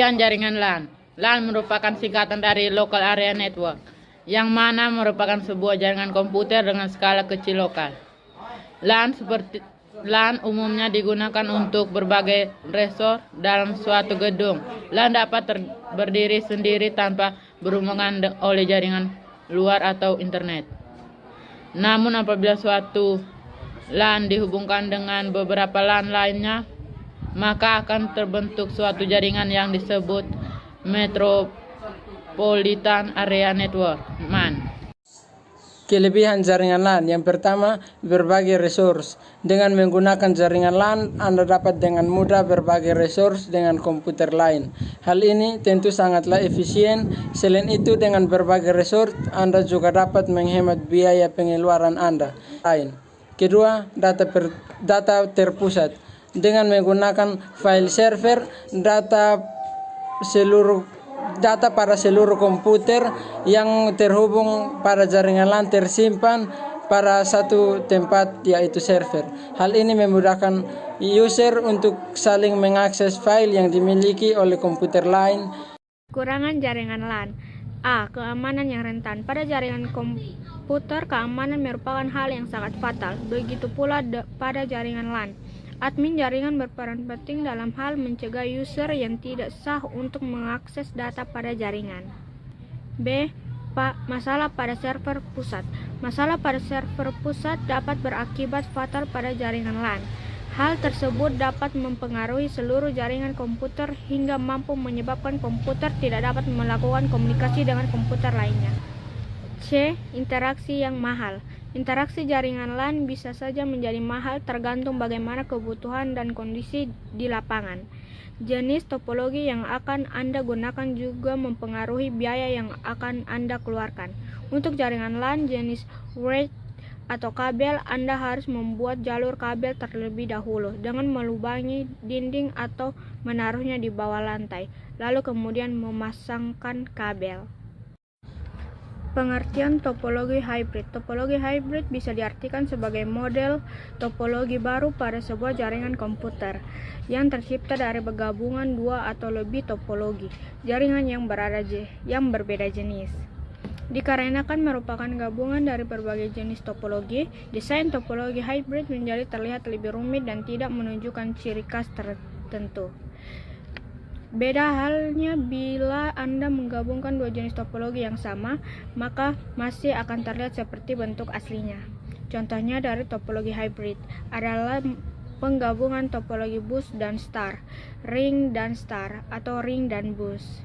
Pengertian jaringan LAN. LAN merupakan singkatan dari Local Area Network, yang mana merupakan sebuah jaringan komputer dengan skala kecil lokal. LAN umumnya digunakan untuk berbagai resor dalam suatu gedung. LAN dapat berdiri sendiri tanpa berhubungan oleh jaringan luar atau internet. Namun apabila suatu LAN dihubungkan dengan beberapa LAN lainnya, maka akan terbentuk suatu jaringan yang disebut Metropolitan Area Network (MAN). Kelebihan jaringan LAN. Yang pertama, berbagai resource. Dengan menggunakan jaringan LAN, Anda dapat dengan mudah berbagai resource dengan komputer lain. Hal ini tentu sangatlah efisien. Selain itu, dengan berbagai resource, Anda juga dapat menghemat biaya pengeluaran Anda. Kedua, data terpusat. Dengan menggunakan file server, data pada seluruh komputer yang terhubung pada jaringan LAN tersimpan pada satu tempat, yaitu server. Hal ini memudahkan user untuk saling mengakses file yang dimiliki oleh komputer lain. Kekurangan jaringan LAN. A. Keamanan yang rentan. Pada jaringan komputer, keamanan merupakan hal yang sangat fatal. Begitu pula pada jaringan LAN. Admin jaringan berperan penting dalam hal mencegah user yang tidak sah untuk mengakses data pada jaringan. B. Masalah pada server pusat. Masalah pada server pusat dapat berakibat fatal pada jaringan LAN. Hal tersebut dapat mempengaruhi seluruh jaringan komputer hingga mampu menyebabkan komputer tidak dapat melakukan komunikasi dengan komputer lainnya. C. Interaksi yang mahal. Interaksi jaringan LAN bisa saja menjadi mahal tergantung bagaimana kebutuhan dan kondisi di lapangan. Jenis topologi yang akan Anda gunakan juga mempengaruhi biaya yang akan Anda keluarkan. Untuk jaringan LAN jenis wired atau kabel, Anda harus membuat jalur kabel terlebih dahulu dengan melubangi dinding atau menaruhnya di bawah lantai, lalu kemudian memasangkan kabel. Pengertian topologi hybrid. Topologi hybrid bisa diartikan sebagai model topologi baru pada sebuah jaringan komputer yang tercipta dari penggabungan dua atau lebih topologi jaringan yang berbeda jenis. Dikarenakan merupakan gabungan dari berbagai jenis topologi, desain topologi hybrid menjadi terlihat lebih rumit dan tidak menunjukkan ciri khas tertentu. Beda halnya bila Anda menggabungkan dua jenis topologi yang sama, maka masih akan terlihat seperti bentuk aslinya. Contohnya dari topologi hybrid adalah penggabungan topologi bus dan star, ring dan star, atau ring dan bus.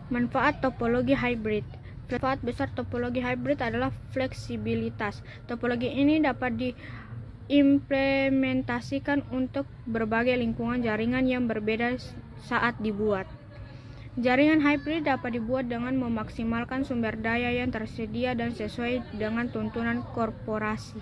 Manfaat topologi hybrid. Manfaat besar topologi hybrid adalah fleksibilitas. Topologi ini dapat diimplementasikan untuk berbagai lingkungan jaringan yang berbeda saat dibuat. Jaringan hybrid dapat dibuat dengan memaksimalkan sumber daya yang tersedia dan sesuai dengan tuntunan korporasi.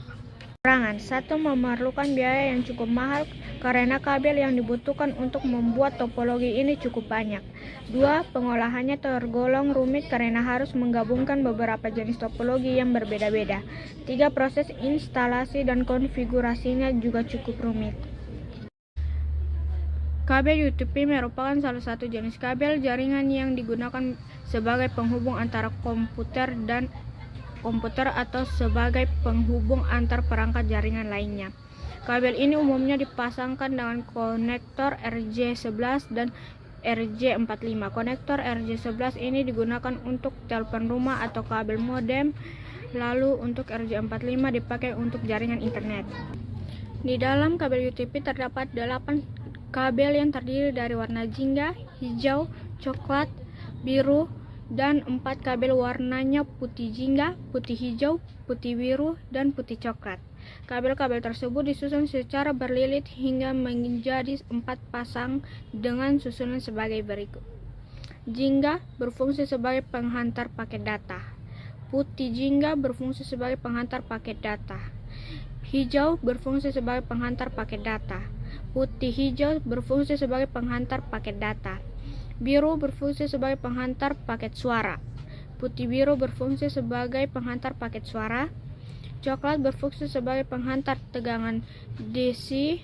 Kekurangan. 1. Memerlukan biaya yang cukup mahal karena kabel yang dibutuhkan untuk membuat topologi ini cukup banyak. 2. Pengolahannya tergolong rumit karena harus menggabungkan beberapa jenis topologi yang berbeda-beda. 3. Proses instalasi dan konfigurasinya juga cukup rumit. Kabel UTP merupakan salah satu jenis kabel jaringan yang digunakan sebagai penghubung antara komputer atau sebagai penghubung antar perangkat jaringan lainnya. Kabel ini umumnya dipasangkan dengan konektor RJ11 dan RJ45. Konektor RJ11 ini digunakan untuk telepon rumah atau kabel modem, lalu untuk RJ45 dipakai untuk jaringan internet. Di dalam kabel UTP terdapat 8 kabel yang terdiri dari warna jingga, hijau, coklat, biru, dan 4 kabel warnanya putih jingga, putih hijau, putih biru, dan putih coklat. Kabel-kabel tersebut disusun secara berlilit hingga menjadi 4 pasang dengan susunan sebagai berikut. Jingga berfungsi sebagai penghantar paket data. Putih jingga berfungsi sebagai penghantar paket data. Hijau berfungsi sebagai penghantar paket data. Putih hijau berfungsi sebagai penghantar paket data. Biru berfungsi sebagai penghantar paket suara. Putih biru berfungsi sebagai penghantar paket suara. Coklat berfungsi sebagai penghantar tegangan DC.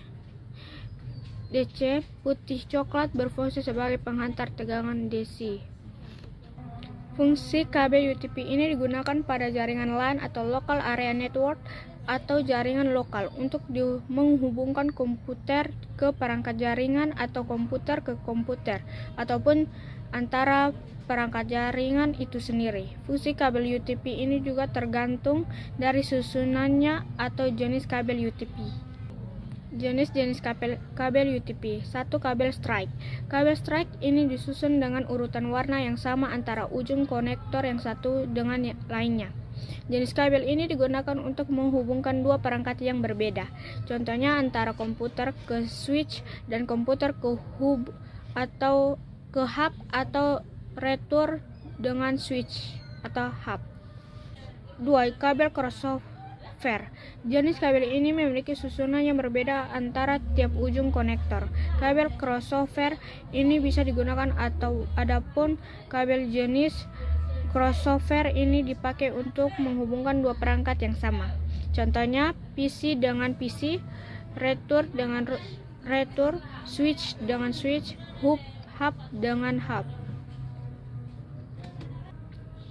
DC putih coklat berfungsi sebagai penghantar tegangan DC. Fungsi kabel UTP ini digunakan pada jaringan LAN atau Local Area Network atau jaringan lokal untuk menghubungkan komputer ke perangkat jaringan atau komputer ke komputer ataupun antara perangkat jaringan itu sendiri. Fungsi kabel UTP ini juga tergantung dari susunannya atau jenis kabel UTP. Jenis-jenis kabel UTP. 1. Kabel strike. Kabel strike ini disusun dengan urutan warna yang sama antara ujung konektor yang satu dengan yang lainnya. Jenis kabel ini digunakan untuk menghubungkan dua perangkat yang berbeda. Contohnya antara komputer ke switch dan komputer ke hub atau ke hub atau retur dengan switch atau hub. 2. Kabel crossover. Jenis kabel ini memiliki susunan yang berbeda antara tiap ujung konektor. Kabel crossover ini bisa digunakan adapun kabel jenis crossover ini dipakai untuk menghubungkan dua perangkat yang sama. Contohnya PC dengan PC, retur dengan retur, switch dengan switch, hub dengan hub.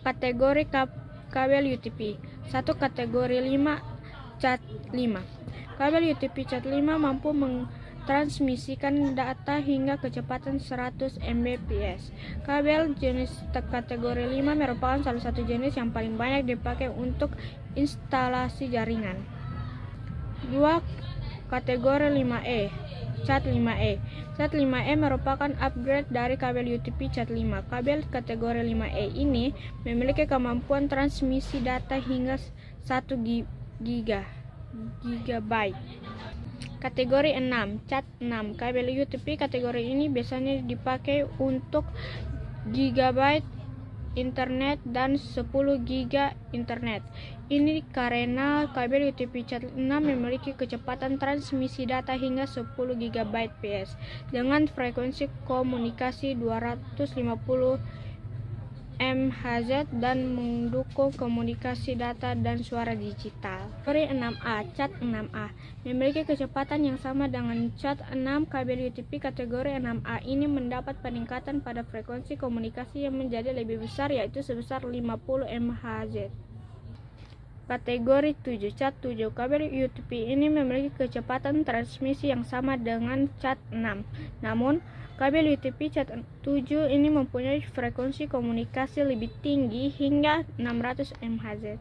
Kategori kabel UTP. 1. Kategori 5 Cat 5. Kabel UTP Cat 5 mampu mentransmisikan data hingga kecepatan 100 Mbps. Kabel jenis kategori 5 merupakan salah satu jenis yang paling banyak dipakai untuk instalasi jaringan. 2. Kategori 5E Cat 5E. Cat 5E merupakan upgrade dari kabel UTP Cat 5. Kabel kategori 5E ini memiliki kemampuan transmisi data hingga 1 GB. Kategori 6 Cat 6. Kabel UTP kategori ini biasanya dipakai untuk gigabyte internet dan 10 GB internet. Ini karena kabel UTP Cat 6 memiliki kecepatan transmisi data hingga 10 Gbps dengan frekuensi komunikasi 250 MHz dan mendukung komunikasi data dan suara digital. Kategori 6A Cat 6A memiliki kecepatan yang sama dengan Cat 6. Kabel UTP kategori 6A ini mendapat peningkatan pada frekuensi komunikasi yang menjadi lebih besar, yaitu sebesar 50 MHz. Kategori 7 Cat 7. Kabel UTP ini memiliki kecepatan transmisi yang sama dengan Cat 6. Namun, kabel UTP Cat 7 ini mempunyai frekuensi komunikasi lebih tinggi hingga 600 MHz.